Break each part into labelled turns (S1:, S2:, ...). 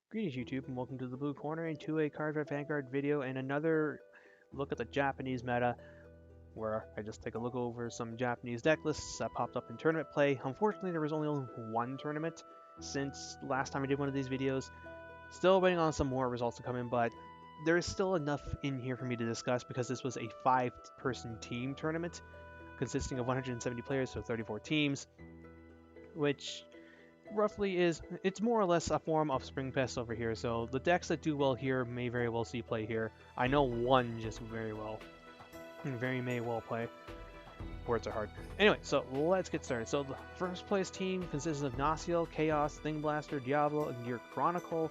S1: Greetings YouTube and welcome to the Blue Corner and to a Cardfight Vanguard video and another look at the Japanese meta where I just take a look over some Japanese deck lists that popped up in tournament play. Unfortunately there was only one tournament since last time I did one of these videos. Still waiting on some more results to come in, but there is still enough in here for me to discuss because this was a 5-person team tournament consisting of 170 players, so 34 teams, which roughly it's more or less a form of Spring Pest over here. So the decks that do well here may very well see play here. I know one just very well, very may well play. Words are hard. Anyway, so let's get started. So the first place team consists of Naciel, Chaos, Thing Blaster, Diablo, and Gear Chronicle.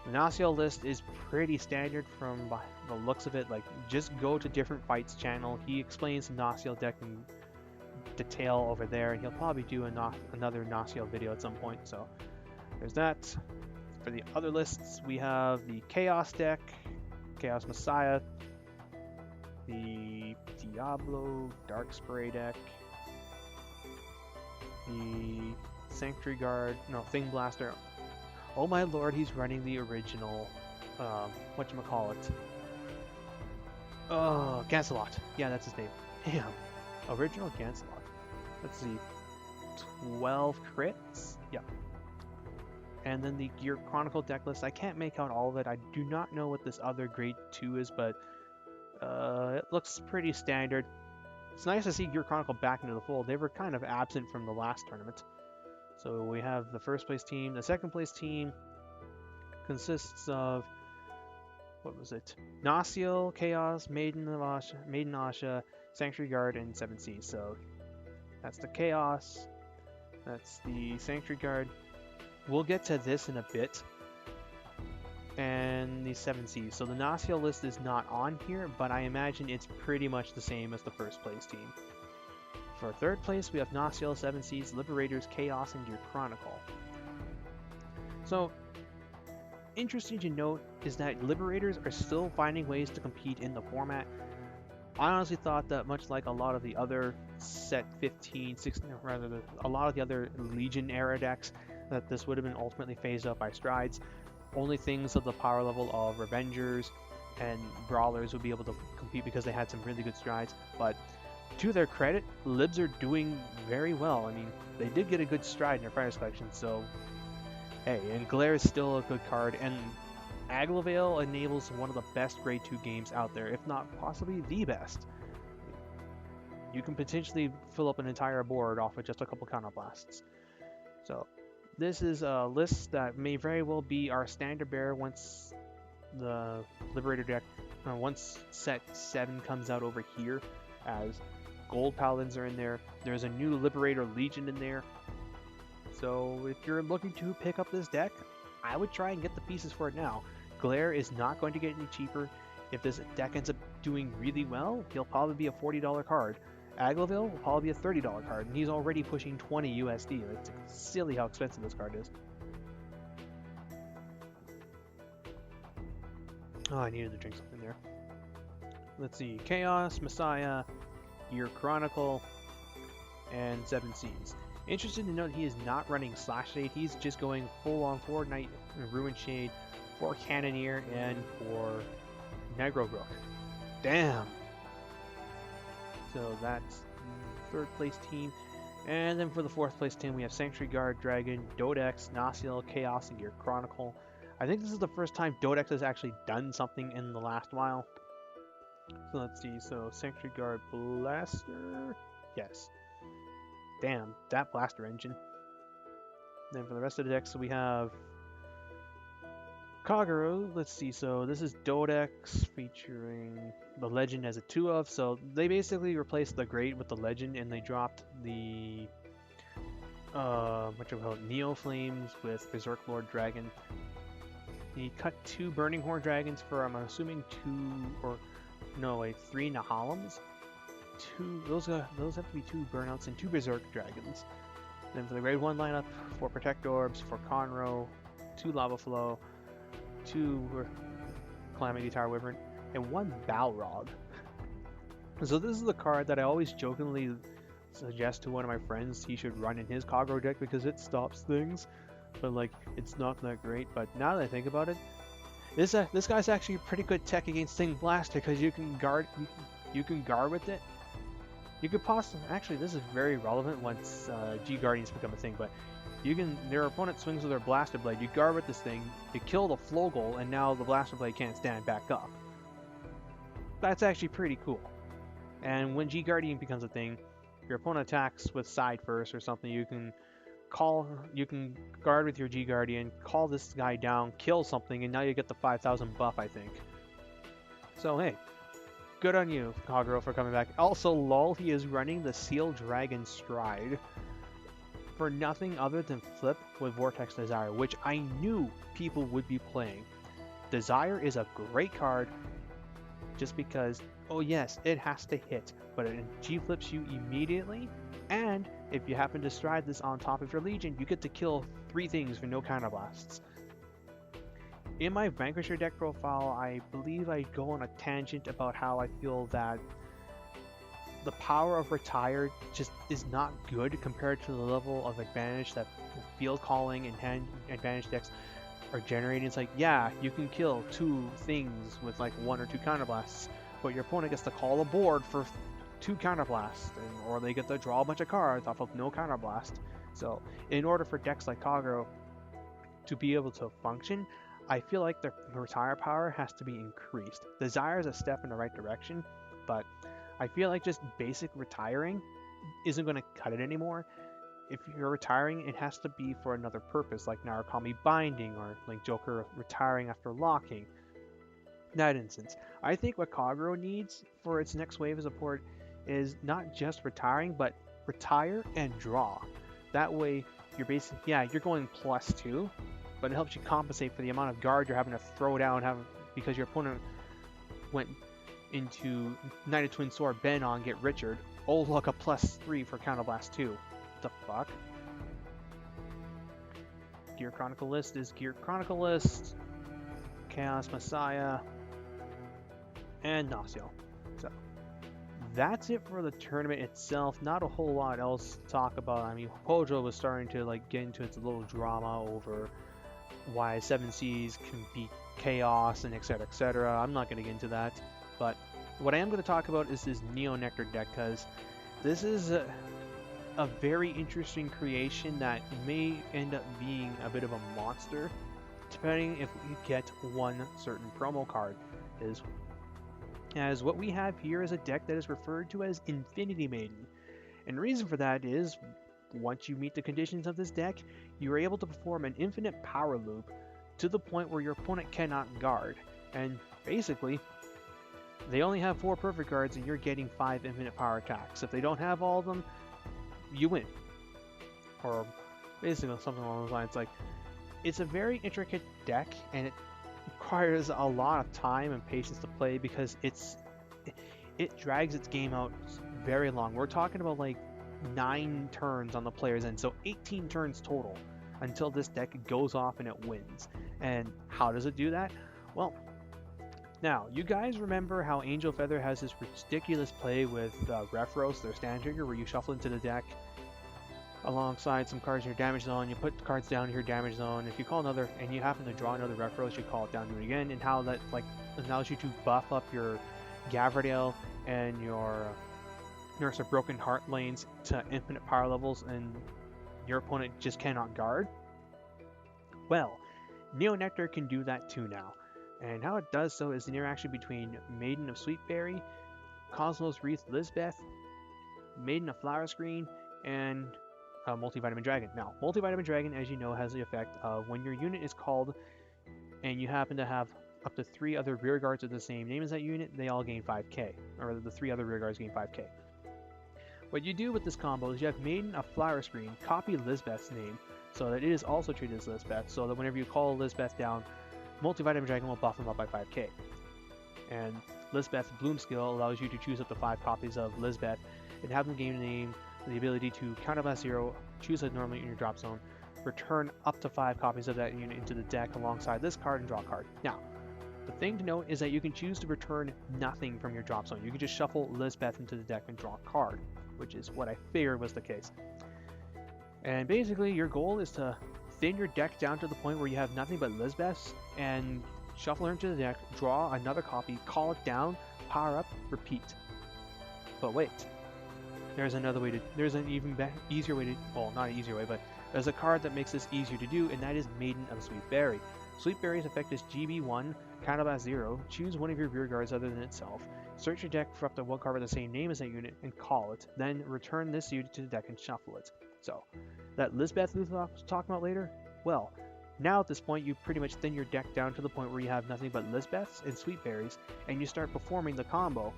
S1: The Naciel list is pretty standard from the looks of it. Like, just go to Different Fights channel. He explains the Naciel deck in detail over there, and he'll probably do another Naciel video at some point. So there's that. For the other lists, we have the Chaos deck, Chaos Messiah, the Diablo Dark Spray deck, the Sanctuary Guard, no, Thing Blaster. Oh my lord, he's running the original, whatchamacallit. Oh, Gancelot. Yeah, that's his name. Damn. Original Gancelot. Let's see. 12 crits? Yeah. And then the Gear Chronicle deck list. I can't make out all of it. I do not know what this other grade 2 is, but it looks pretty standard. It's nice to see Gear Chronicle back into the fold. They were kind of absent from the last tournament. So we have the first place team. The second place team consists of, what was it? Naciel, Chaos, Maiden Asha, Sanctuary Guard, and 7 Seas. So that's the Chaos. That's the Sanctuary Guard. We'll get to this in a bit. And the 7 Seas. So the Naciel list is not on here, but I imagine it's pretty much the same as the first place team. For third place, we have Naciel, 7 Seas, Liberators, Chaos, and Gear Chronicle. So, interesting to note is that Liberators are still finding ways to compete in the format. I honestly thought that much like a lot of the other set 15, 16, rather a lot of the other Legion era decks, that this would have been ultimately phased out by Strides. Only things of the power level of Revengers and Brawlers would be able to compete because they had some really good Strides, but to their credit, Libs are doing very well. I mean, they did get a good stride in their Fire Collection, so hey, and Glare is still a good card, and Aglavale enables one of the best grade 2 games out there, if not possibly the best. You can potentially fill up an entire board off with just a couple counterblasts. So this is a list that may very well be our standard bearer once the Liberator deck, once set 7 comes out over here, as Gold Paladins are in there. There's a new Liberator Legion in there. So if you're looking to pick up this deck, I would try and get the pieces for it now. Glare is not going to get any cheaper. If this deck ends up doing really well, he'll probably be a $40 card. Aglavale will probably be a $30 card, and he's already pushing 20 USD. It's silly how expensive this card is. Oh, I needed to drink something there. Let's see, Chaos, Messiah, Gear Chronicle, and 7 Seas. Interesting to note he is not running Slash Shade, he's just going full on for Night Ruin Shade, for Cannoneer, and for Negrobrook. Damn! So that's the third place team. And then for the fourth place team, we have Sanctuary Guard, Dragon, Dodex, Naciel, Chaos, and Gear Chronicle. I think this is the first time Dodex has actually done something in the last while. So let's see, so Sanctuary Guard Blaster, yes. Damn, that Blaster engine. Then for the rest of the decks, so we have Kagero, let's see, so this is Dodex featuring the Legend as a 2-of, so they basically replaced the Great with the Legend and they dropped the, Neo Flames with Berserk Lord Dragon. He cut 2 Burning Horn Dragons for, I'm assuming 3 Nahalims. Those have to be 2 Burnouts and 2 Berserk Dragons. Then for the grade 1 lineup, 4 Protect Orbs, 4 Conroe, 2 Lava Flow, 2 Calamity Tower Wyvern, and 1 Balrog. So this is the card that I always jokingly suggest to one of my friends he should run in his Kagero deck because it stops things. but like it's not that great. But now that I think about it, this guy's actually a pretty good tech against Sting Blast because you can guard with it. You could possibly actually this is very relevant once G Guardians become a thing, but you can their opponent swings with their Blaster Blade, you guard with this thing, you kill the flow goal, and now the Blaster Blade can't stand back up. That's actually pretty cool. And when G Guardian becomes a thing, your opponent attacks with side first or something, you can guard with your G Guardian, call this guy down, kill something, and now you get the 5,000 buff, I think. So hey, good on you, Kagero, for coming back. Also, lol, he is running the Seal Dragon Stride for nothing other than flip with Vortex Desire, which I knew people would be playing. Desire is a great card, just because, oh yes, it has to hit, but it G-flips you immediately, and if you happen to stride this on top of your Legion, you get to kill 3 things for no counterblasts. In my Vanquisher deck profile, I believe I go on a tangent about how I feel that the power of Retire just is not good compared to the level of advantage that field calling and hand advantage decks are generating. It's like, yeah, you can kill 2 things with like 1 or 2 counterblasts, but your opponent gets to call a board for 2 counterblasts, or they get to draw a bunch of cards off of no counterblast. So in order for decks like Kagero to be able to function, I feel like their retire power has to be increased. Desire is a step in the right direction, but I feel like just basic retiring isn't going to cut it anymore. If you're retiring, it has to be for another purpose, like Narukami Binding or like Joker retiring after locking. In that instance, I think what Kagero needs for its next wave of support is not just retiring, but retire and draw. That way, you're basically, yeah, you're going +2, but it helps you compensate for the amount of guard you're having to throw down because your opponent went into Knight of Twin Sword, Ben on, get Richard. Oh look, a +3 for Counterblast 2. What the fuck? Gear Chronicle list is Gear Chronicle list, Chaos Messiah, and Nacio. So that's it for the tournament itself. Not a whole lot else to talk about. I mean, Pojo was starting to like get into its little drama over why 7Cs can beat Chaos and etc, etc. I'm not going to get into that, but what I am going to talk about is this Neo Nectar deck, because this is a very interesting creation that may end up being a bit of a monster, depending if we get one certain promo card. As what we have here is a deck that is referred to as Infinity Maiden. And the reason for that is, once you meet the conditions of this deck, you are able to perform an infinite power loop to the point where your opponent cannot guard. And basically, they only have 4 perfect cards and you're getting 5 infinite power attacks. If they don't have all of them, you win. Or basically something along those lines. Like, it's a very intricate deck, and it requires a lot of time and patience to play because it drags its game out very long. We're talking about like 9 turns on the player's end, so 18 turns total until this deck goes off and it wins. And how does it do that? Well, now, you guys remember how Angel Feather has this ridiculous play with Refros, their stand trigger, where you shuffle into the deck alongside some cards in your damage zone, you put the cards down in your damage zone, if you call another, and you happen to draw another Refros, you call it down to it again, and how that like allows you to buff up your Gavardale and your Nurse of Broken Heart lanes to infinite power levels, and your opponent just cannot guard? Well, Neo Nectar can do that too now. And how it does so is the interaction between Maiden of Sweetberry, Cosmos Wreath Lisbeth, Maiden of Flower Screen, and Multivitamin Dragon. Now, Multivitamin Dragon, as you know, has the effect of when your unit is called and you happen to have up to 3 other rear guards of the same name as that unit, they all gain 5k, or the 3 other rear guards gain 5k. What you do with this combo is you have Maiden of Flower Screen copy Lisbeth's name so that it is also treated as Lisbeth, so that whenever you call Lisbeth down, Multivitamin Dragon will buff him up by 5k. And Lisbeth's Bloom skill allows you to choose up to 5 copies of Lisbeth and have them gain a name, the ability to counterblast 0, choose it normally in your drop zone, return up to 5 copies of that unit into the deck alongside this card and draw a card. Now, the thing to note is that you can choose to return nothing from your drop zone. You can just shuffle Lisbeth into the deck and draw a card, which is what I figured was the case. And basically, your goal is to thin your deck down to the point where you have nothing but Lisbeths, and shuffle her into the deck, draw another copy, call it down, power up, repeat. But wait, there's another way to, there's an even easier way to, well, not an easier way, but there's a card that makes this easier to do, and that is Maiden of Sweetberry. Sweetberry's effect is GB1, counterblast 0, choose one of your rear guards other than itself, search your deck for up to one card with the same name as that unit, and call it, then return this unit to the deck and shuffle it. So, that Lisbeth Luth was talking about later, well, now at this point you pretty much thin your deck down to the point where you have nothing but Lisbeths and Sweetberries, and you start performing the combo.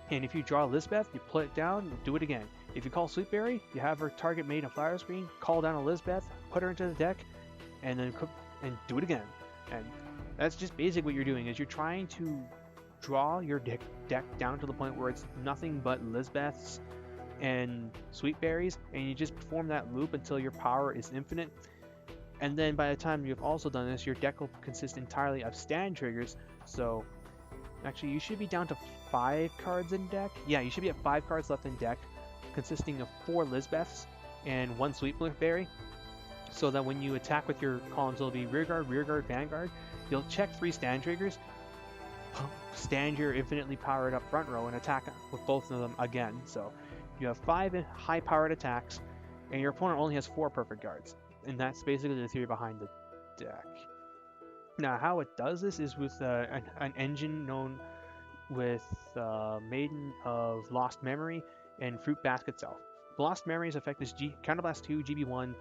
S1: And if you draw Lisbeth, you put it down, do it again. If you call Sweetberry, you have her target made a flower screen, call down a Lisbeth, put her into the deck, and then do it again. And that's just basically what you're doing, is you're trying to draw your deck down to the point where it's nothing but Lisbeths and Sweetberries, and you just perform that loop until your power is infinite. And then by the time you've also done this, your deck will consist entirely of stand triggers. So actually you should be down to 5 cards in deck. Yeah, you should be at 5 cards left in deck, consisting of 4 Lisbeths and 1 Sweetberry. So that when you attack with your columns, it'll be Rearguard, Vanguard. You'll check 3 stand triggers, stand your infinitely powered up front row, and attack with both of them again. So you have 5 high-powered attacks, and your opponent only has 4 perfect guards. And that's basically the theory behind the deck. Now, how it does this is with an engine known with Maiden of Lost Memory and Fruit Basket itself. Lost Memory's effect is Counterblast 2, GB1.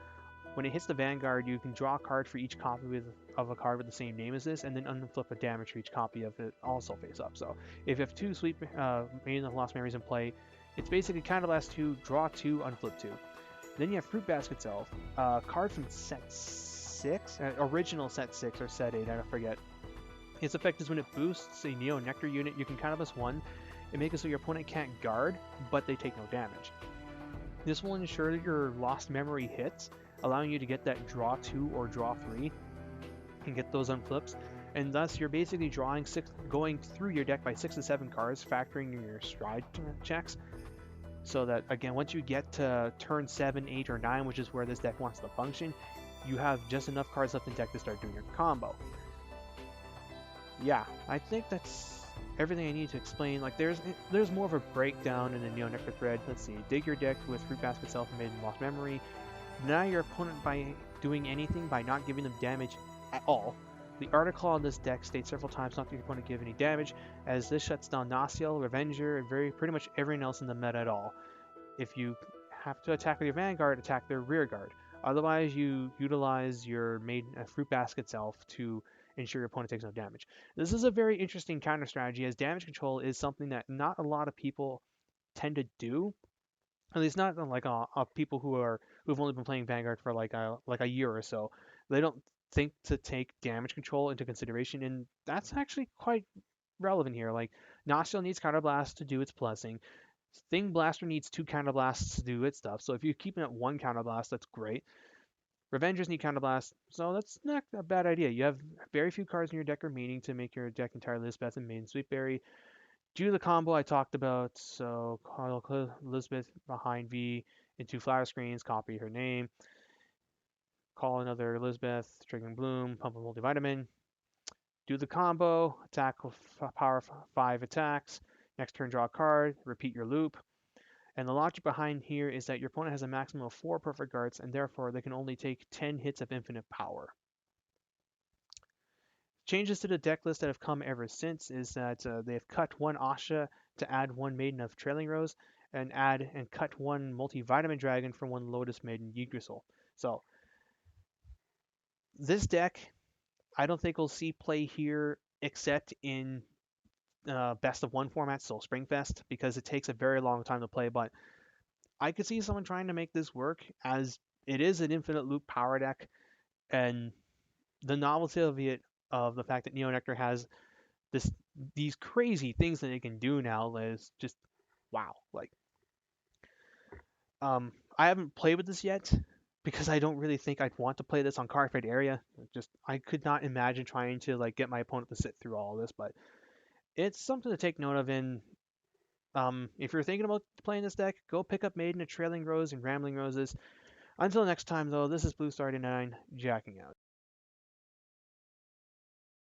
S1: When it hits the Vanguard, you can draw a card for each copy of a card with the same name as this, and then unflip a damage for each copy of it also face up. So if you have 2 Maiden of Lost Memories in play, it's basically Counterblast 2, draw 2, unflip 2. Then you have Fruit Basket itself, a card from set 6, original set 6 or set 8, I forget. Its effect is when it boosts a Neo Nectar unit, you can Counterblast 1 and make it so your opponent can't guard, but they take no damage. This will ensure that your Lost Memory hits, allowing you to get that draw 2 or draw 3 and get those unflips, and thus you're basically going through your deck by 6 to 7 cards, factoring in your stride checks, so that again, once you get to turn 7, 8, or 9, which is where this deck wants to function, you have just enough cards left in deck to start doing your combo. Yeah, I think that's everything I need to explain. Like, there's more of a breakdown in the Neo Nectar thread. Let's see, dig your deck with Fruit Basket itself and Maiden Lost Memory. Deny your opponent by doing anything by not giving them damage at all. The article on this deck states several times not to give your opponent give any damage, as this shuts down Nasiel, Revenger, and pretty much everyone else in the meta at all. If you have to attack with your Vanguard, attack their rear guard. Otherwise, you utilize your Fruit Basket itself to ensure your opponent takes no damage. This is a very interesting counter strategy, as damage control is something that not a lot of people tend to do. At least not like people who've only been playing Vanguard for like a year or so. They don't think to take damage control into consideration, and that's actually quite relevant here. Like, Nasiel needs Counterblast to do its blessing. Thing Blaster needs 2 Counterblasts to do its stuff. So if you keep it at 1 Counterblast, that's great. Revengers need Counterblast, so that's not a bad idea. You have very few cards in your deck remaining to make your deck entirely Lisbeth and Maiden Sweetberry. Do the combo I talked about, so call Lisbeth behind V into flower screens, copy her name, call another Lisbeth, triggering Bloom, pump a multivitamin. Do the combo, attack with power 5 attacks, next turn draw a card, repeat your loop. And the logic behind here is that your opponent has a maximum of 4 perfect guards, and therefore they can only take 10 hits of infinite power. Changes to the deck list that have come ever since is that they have cut 1 Asha to add 1 Maiden of Trailing Rose, and cut 1 Multivitamin Dragon from 1 Lotus Maiden Yggdrasil. So this deck, I don't think we'll see play here except in best of 1 format, so Springfest, because it takes a very long time to play, but I could see someone trying to make this work, as it is an infinite loop power deck, and the novelty of the fact that Neo Nectar has these crazy things that it can do now is just wow. Like, I haven't played with this yet because I don't really think I'd want to play this on Cardfight area. I could not imagine trying to like get my opponent to sit through all of this, but it's something to take note of. In if you're thinking about playing this deck, go pick up Maiden of Trailing Rose and Rambling Roses. Until next time, though, this is Blue Star 89, jacking out.